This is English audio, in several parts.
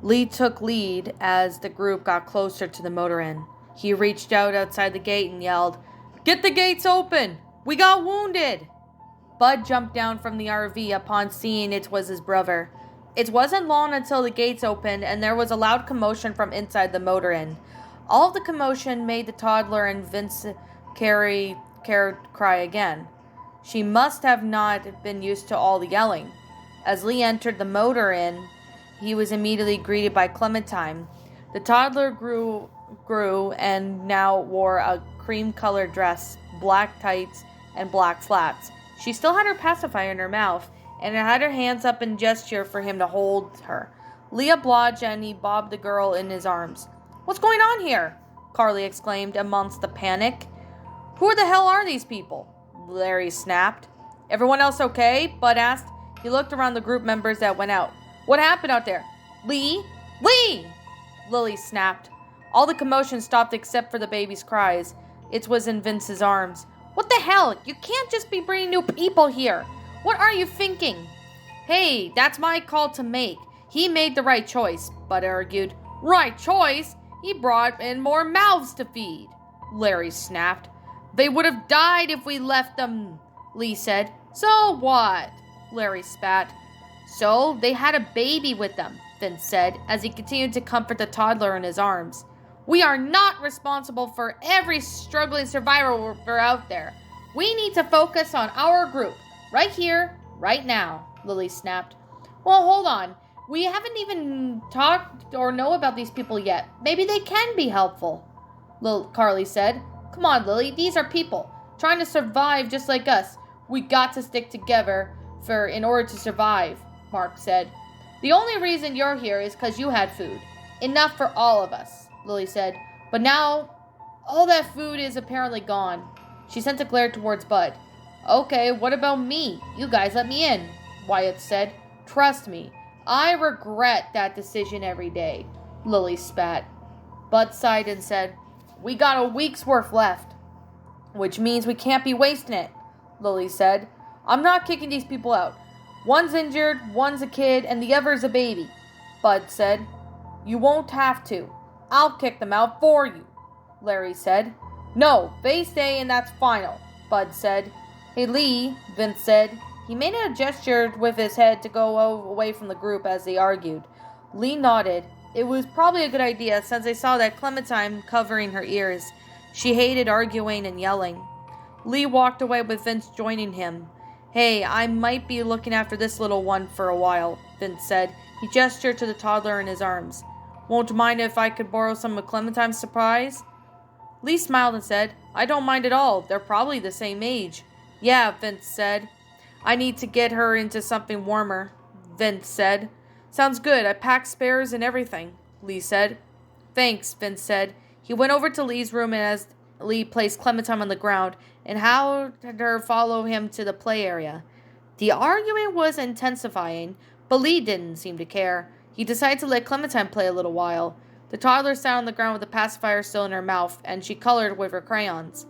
Lee took lead as the group got closer to the motor inn. He reached out outside the gate and yelled, "Get the gates open! We got wounded!" Bud jumped down from the RV upon seeing it was his brother. It wasn't long until the gates opened and there was a loud commotion from inside the motor inn. All of the commotion made the toddler and Vince cry again. She must have not been used to all the yelling. As Lee entered the motor inn, he was immediately greeted by Clementine. The toddler grew and now wore a cream-colored dress, black tights, and black flats. She still had her pacifier in her mouth, and had her hands up in gesture for him to hold her. Lee obliged, and he bobbed the girl in his arms. "What's going on here?" Carly exclaimed amongst the panic. "Who the hell are these people?" Larry snapped. "Everyone else okay?" Bud asked. He looked around the group members that went out. "What happened out there?" "Lee! Lee!" Lily snapped. All the commotion stopped except for the baby's cries. It was in Vince's arms. "What the hell? You can't just be bringing new people here. What are you thinking?" "Hey, that's my call to make. He made the right choice," Bud argued. "Right choice? He brought in more mouths to feed," Larry snapped. "They would have died if we left them," Lee said. "So what?" Larry spat. "So they had a baby with them," Vince said, as he continued to comfort the toddler in his arms. "We are not responsible for every struggling survivor out there. We need to focus on our group, right here, right now," Lily snapped. "Well, hold on. We haven't even talked or know about these people yet. Maybe they can be helpful," Carly said. "Come on, Lily. These are people trying to survive just like us. We got to stick together in order to survive," Mark said. "The only reason you're here is because you had food. Enough for all of us," Lily said. "But now, all that food is apparently gone." She sent a glare towards Bud. "Okay, what about me? You guys let me in," Wyatt said. "Trust me, I regret that decision every day," Lily spat. Bud sighed and said, "We got a week's worth left." "Which means we can't be wasting it," Lily said. "I'm not kicking these people out. One's injured, one's a kid, and the other's a baby," Bud said. "You won't have to. I'll kick them out for you," Larry said. "No, they stay and that's final," Bud said. "Hey, Lee," Vince said. He made a gesture with his head to go away from the group as they argued. Lee nodded. It was probably a good idea since they saw that Clementine covering her ears. She hated arguing and yelling. Lee walked away with Vince joining him. "Hey, I might be looking after this little one for a while," Vince said. He gestured to the toddler in his arms. "Won't mind if I could borrow some of Clementine's supplies?" Lee smiled and said, "I don't mind at all. They're probably the same age." "Yeah," Vince said. "I need to get her into something warmer," Vince said. "Sounds good. I packed spares and everything," Lee said. "Thanks," Vince said. He went over to Lee's room and as Lee placed Clementine on the ground and had her follow him to the play area. The argument was intensifying, but Lee didn't seem to care. He decided to let Clementine play a little while. The toddler sat on the ground with the pacifier still in her mouth, and she colored with her crayons.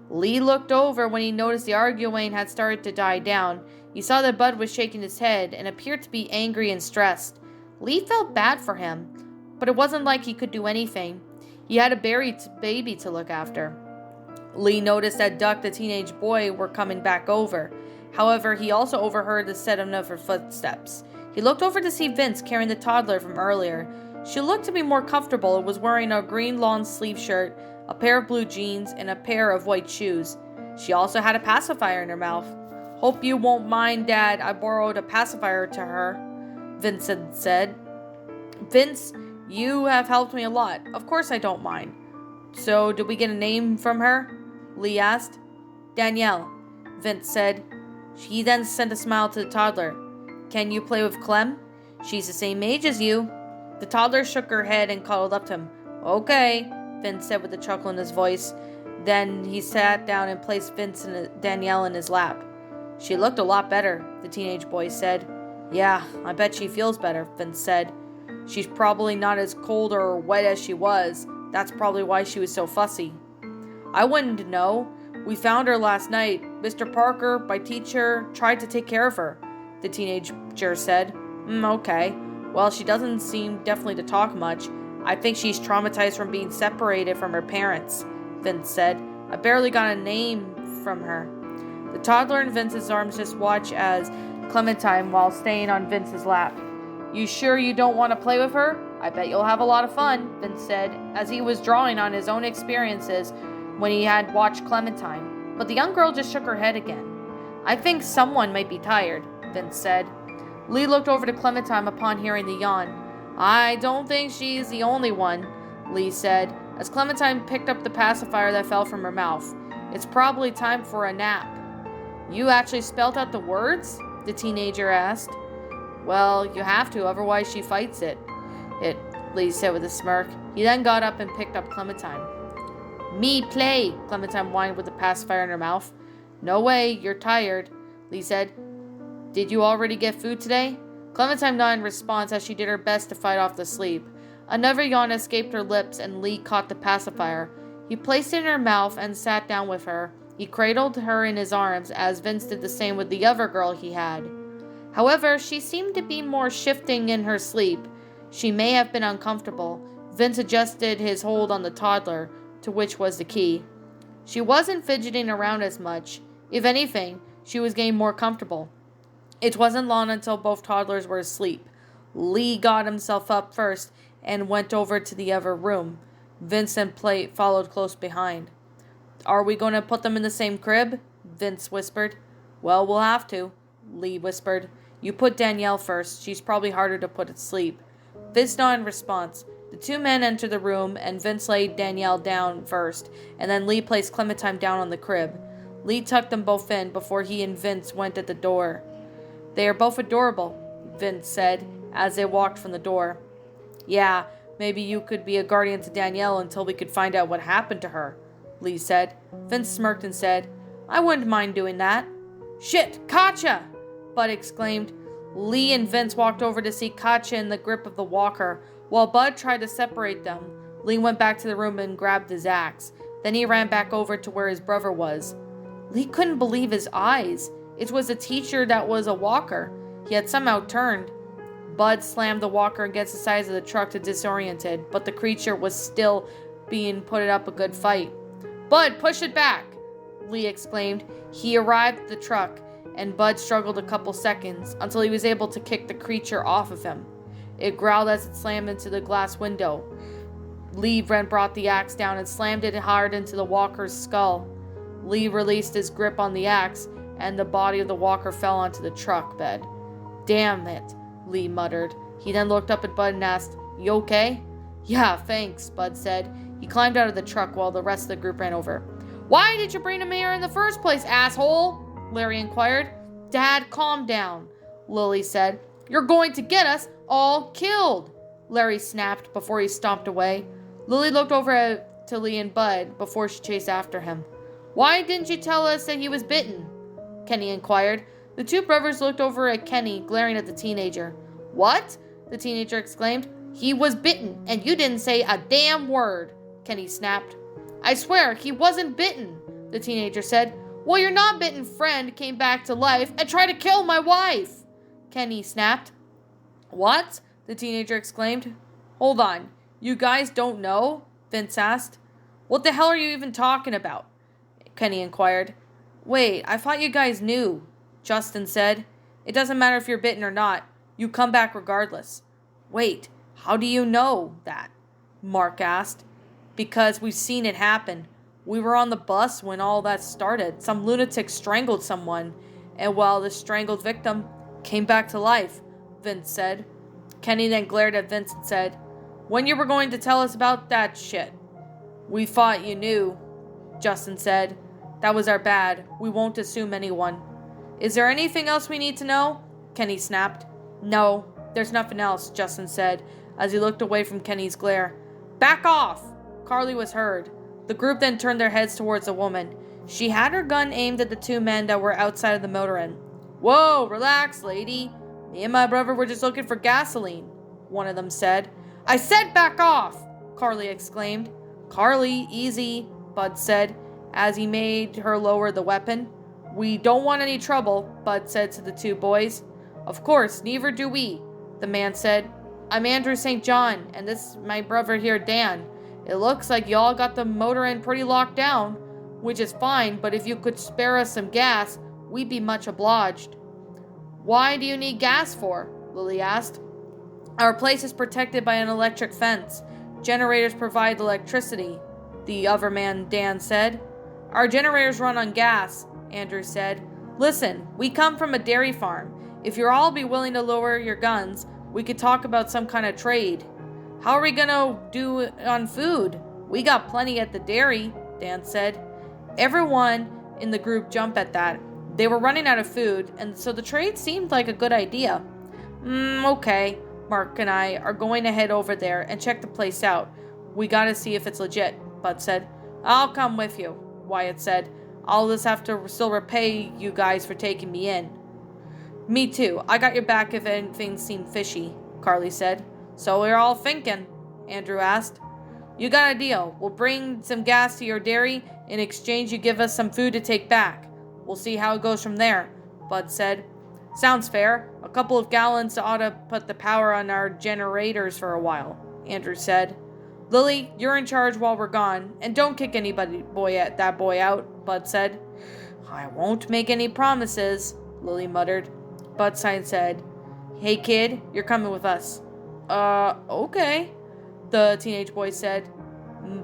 Lee looked over when he noticed the arguing had started to die down. He saw that Bud was shaking his head and appeared to be angry and stressed. Lee felt bad for him, but it wasn't like he could do anything. He had a baby to look after. Lee noticed that Duck, the teenage boy, were coming back over. However, he also overheard the sound of her footsteps. He looked over to see Vince carrying the toddler from earlier. She looked to be more comfortable and was wearing a green long-sleeve shirt, a pair of blue jeans, and a pair of white shoes. She also had a pacifier in her mouth. "Hope you won't mind, Dad. I borrowed a pacifier to her," Vincent said. "Vince, you have helped me a lot. Of course I don't mind." "So, did we get a name from her?" Lee asked. "Danielle," Vince said. He then sent a smile to the toddler. "Can you play with Clem? She's the same age as you." The toddler shook her head and cuddled up to him. "Okay," Vince said with a chuckle in his voice. Then he sat down and placed Vince and Danielle in his lap. "She looked a lot better," the teenage boy said. "Yeah, I bet she feels better," Vince said. "She's probably not as cold or wet as she was. That's probably why she was so fussy." "I wouldn't know. We found her last night. Mr. Parker, my teacher, tried to take care of her," the teenager said. Okay. Well, she doesn't seem definitely to talk much. I think she's traumatized from being separated from her parents, Vince said. I barely got a name from her. The toddler in Vince's arms just watched as Clementine while staying on Vince's lap. You sure you don't want to play with her? I bet you'll have a lot of fun, Vince said, as he was drawing on his own experiences when he had watched Clementine. But the young girl just shook her head again. I think someone might be tired, Vince said. Lee looked over to Clementine upon hearing the yawn. I don't think she's the only one, Lee said, as Clementine picked up the pacifier that fell from her mouth. It's probably time for a nap. You actually spelled out the words? The teenager asked. Well, you have to, otherwise she fights it, Lee said with a smirk. He then got up and picked up Clementine. Me play, Clementine whined with the pacifier in her mouth. No way, you're tired, Lee said. Did you already get food today? Clementine nodded in response as she did her best to fight off the sleep. Another yawn escaped her lips and Lee caught the pacifier. He placed it in her mouth and sat down with her. He cradled her in his arms as Vince did the same with the other girl he had. However, she seemed to be more shifting in her sleep. She may have been uncomfortable. Vince adjusted his hold on the toddler, to which was the key. She wasn't fidgeting around as much. If anything, she was getting more comfortable. It wasn't long until both toddlers were asleep. Lee got himself up first and went over to the other room. Vince and Plate followed close behind. Are we going to put them in the same crib? Vince whispered. Well, we'll have to, Lee whispered. You put Danielle first. She's probably harder to put to sleep. Vince nodded in response. The two men entered the room, and Vince laid Danielle down first, and then Lee placed Clementine down on the crib. Lee tucked them both in before he and Vince went at the door. They are both adorable, Vince said, as they walked from the door. Yeah, maybe you could be a guardian to Danielle until we could find out what happened to her, Lee said. Vince smirked and said, I wouldn't mind doing that. Shit, Katja! Bud exclaimed. Lee and Vince walked over to see Katja in the grip of the walker. While Bud tried to separate them, Lee went back to the room and grabbed his axe. Then he ran back over to where his brother was. Lee couldn't believe his eyes. It was a teacher that was a walker. He had somehow turned. Bud slammed the walker against the sides of the truck to disorient it, but the creature was still being put up a good fight. Bud, push it back! Lee exclaimed. He arrived at the truck, and Bud struggled a couple seconds until he was able to kick the creature off of him. It growled as it slammed into the glass window. Lee then brought the axe down and slammed it hard into the walker's skull. Lee released his grip on the axe, and the body of the walker fell onto the truck bed. Damn it, Lee muttered. He then looked up at Bud and asked, You okay? Yeah, thanks, Bud said. He climbed out of the truck while the rest of the group ran over. Why did you bring him here in the first place, asshole? Larry inquired. Dad, calm down, Lily said. You're going to get us all killed, Larry snapped before he stomped away. Lily looked over to Lee and Bud before she chased after him. Why didn't you tell us that he was bitten? Kenny inquired. The two brothers looked over at Kenny, glaring at the teenager. What? The teenager exclaimed. He was bitten, and you didn't say a damn word, Kenny snapped. I swear, he wasn't bitten, the teenager said. Well, your not-bitten friend came back to life and tried to kill my wife, Kenny snapped. What? The teenager exclaimed. Hold on. You guys don't know? Vince asked. What the hell are you even talking about? Kenny inquired. Wait, I thought you guys knew, Justin said. It doesn't matter if you're bitten or not. You come back regardless. Wait, how do you know that? Mark asked. Because we've seen it happen. We were on the bus when all that started. Some lunatic strangled someone, and while the strangled victim came back to life, Vince said. Kenny then glared at Vince and said, When you were going to tell us about that shit? We thought you knew, Justin said. That was our bad. We won't assume anyone. Is there anything else we need to know? Kenny snapped. No, there's nothing else, Justin said, as he looked away from Kenny's glare. Back off! Carly was heard. The group then turned their heads towards the woman. She had her gun aimed at the two men that were outside of the motor inn. Whoa, relax, lady. Me and my brother were just looking for gasoline, one of them said. I said back off, Carly exclaimed. Carly, easy, Bud said, as he made her lower the weapon. We don't want any trouble, Bud said to the two boys. Of course, neither do we, the man said. I'm Andrew St. John, and this is my brother here, Dan. It looks like y'all got the motor inn pretty locked down, which is fine, but if you could spare us some gas, we'd be much obliged. Why do you need gas for? Lily asked. Our place is protected by an electric fence. Generators provide electricity, the other man, Dan, said. Our generators run on gas, Andrew said. Listen, we come from a dairy farm. If you'll all be willing to lower your guns, we could talk about some kind of trade. How are we gonna do on food? We got plenty at the dairy, Dan said. Everyone in the group jumped at that. They were running out of food, and so the trade seemed like a good idea. Okay. Mark and I are going to head over there and check the place out. We gotta see if it's legit, Bud said. I'll come with you, Wyatt said. I'll just have to still repay you guys for taking me in. Me too. I got your back if anything seemed fishy, Carly said. So we're all thinking, Andrew asked. You got a deal. We'll bring some gas to your dairy. In exchange, you give us some food to take back. We'll see how it goes from there, Bud said. Sounds fair. A couple of gallons ought to put the power on our generators for a while, Andrew said. Lily, you're in charge while we're gone, and don't kick that boy out, Bud said. I won't make any promises, Lily muttered. Bud said, Hey kid, you're coming with us. Okay, the teenage boy said.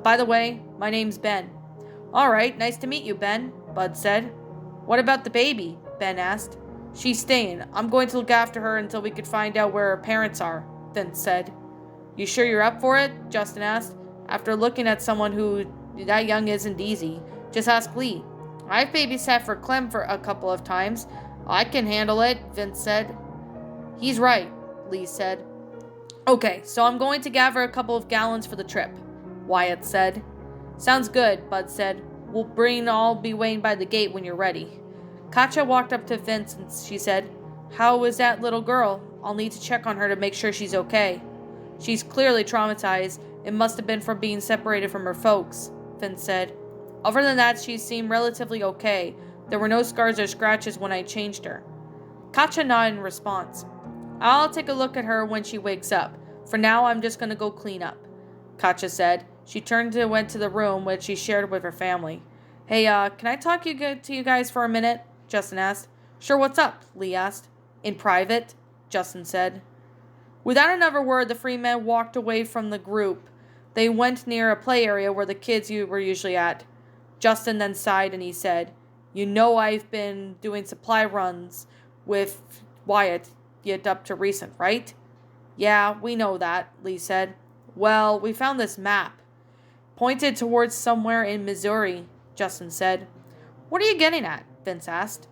By the way, my name's Ben. Alright, nice to meet you, Ben, Bud said. What about the baby? Ben asked. She's staying. I'm going to look after her until we could find out where her parents are, Vince said. You sure you're up for it? Justin asked. After looking at someone who that young isn't easy. Just ask Lee. I've babysat for Clem for a couple of times. I can handle it, Vince said. He's right, Lee said. Okay, so I'm going to gather a couple of gallons for the trip, Wyatt said. Sounds good, Bud said. We'll all be waiting by the gate when you're ready. Katja walked up to Vince and she said, How is that little girl? I'll need to check on her to make sure she's okay. She's clearly traumatized. It must have been from being separated from her folks, Vince said. Other than that, she seemed relatively okay. There were no scars or scratches when I changed her. Katja nodded in response. I'll take a look at her when she wakes up. For now, I'm just going to go clean up, Katja said. She went to the room which she shared with her family. Hey, can I talk to you guys for a minute? Justin asked. Sure, what's up? Lee asked. In private, Justin said. Without another word, the three men walked away from the group. They went near a play area where the kids were usually at. Justin then sighed and he said, You know I've been doing supply runs with Wyatt yet up to recent, right? Yeah, we know that, Lee said. Well, we found this map. Pointed towards somewhere in Missouri, Justin said. What are you getting at? Vince asked.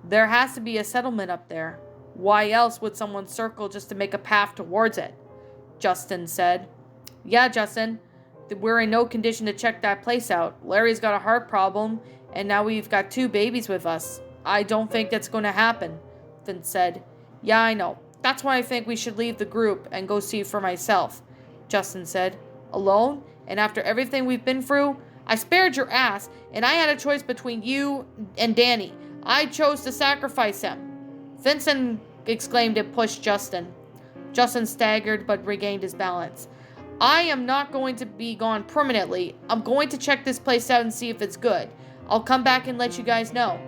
There has to be a settlement up there. Why else would someone circle just to make a path towards it? Justin said. Yeah, Justin. We're in no condition to check that place out. Larry's got a heart problem, and now we've got 2 babies with us. I don't think that's going to happen, Vince said. Yeah, I know. That's why I think we should leave the group and go see for myself, Justin said. Alone? And after everything we've been through? I spared your ass, and I had a choice between you and Danny. I chose to sacrifice him. Vincent exclaimed and pushed Justin. Justin staggered but regained his balance. I am not going to be gone permanently. I'm going to check this place out and see if it's good. I'll come back and let you guys know.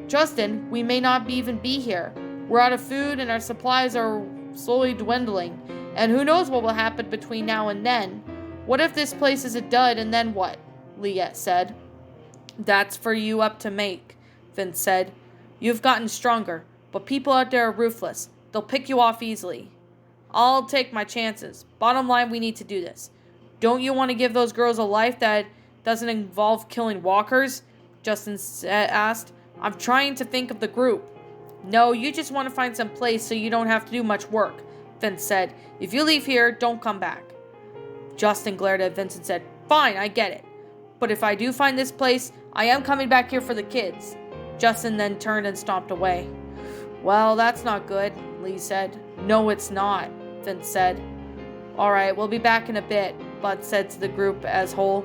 Justin, we may not even be here. We're out of food and our supplies are slowly dwindling. And who knows what will happen between now and then. What if this place is a dud and then what? Liette said. That's for you up to make, Vince said. You've gotten stronger, but people out there are ruthless. They'll pick you off easily. I'll take my chances. Bottom line, we need to do this. Don't you want to give those girls a life that doesn't involve killing walkers? Justin asked. I'm trying to think of the group. No, you just want to find some place so you don't have to do much work, Vince said. If you leave here, don't come back. Justin glared at Vince and said, Fine, I get it. But if I do find this place, I am coming back here for the kids. Justin then turned and stomped away. Well, that's not good, Lee said. No, it's not, Vince said. All right, we'll be back in a bit, Bud said to the group as whole.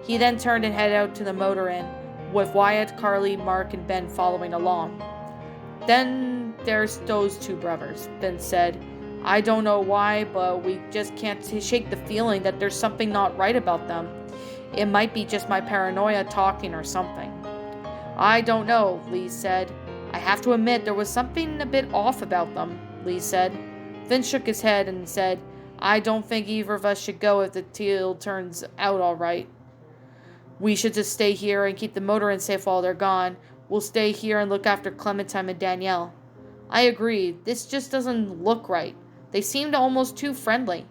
He then turned and headed out to the motor inn, with Wyatt, Carly, Mark, and Ben following along. Then there's those 2 brothers, Vince said. I don't know why, but we just can't shake the feeling that there's something not right about them. It might be just my paranoia talking or something. I don't know, Lee said. I have to admit there was something a bit off about them, Lee said. Finn shook his head and said, I don't think either of us should go if the deal turns out all right. We should just stay here and keep the motor in safe while they're gone. We'll stay here and look after Clementine and Danielle. I agree. This just doesn't look right. They seemed almost too friendly,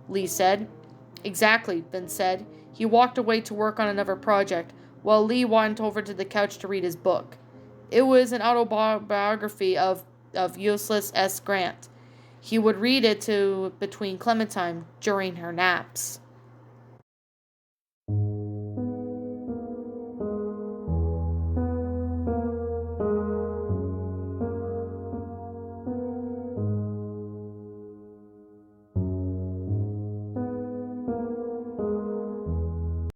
Lee said. Exactly, Finn said. He walked away to work on another project, while Lee went over to the couch to read his book. It was an autobiography of Ulysses S. Grant. He would read it to between Clementine during her naps.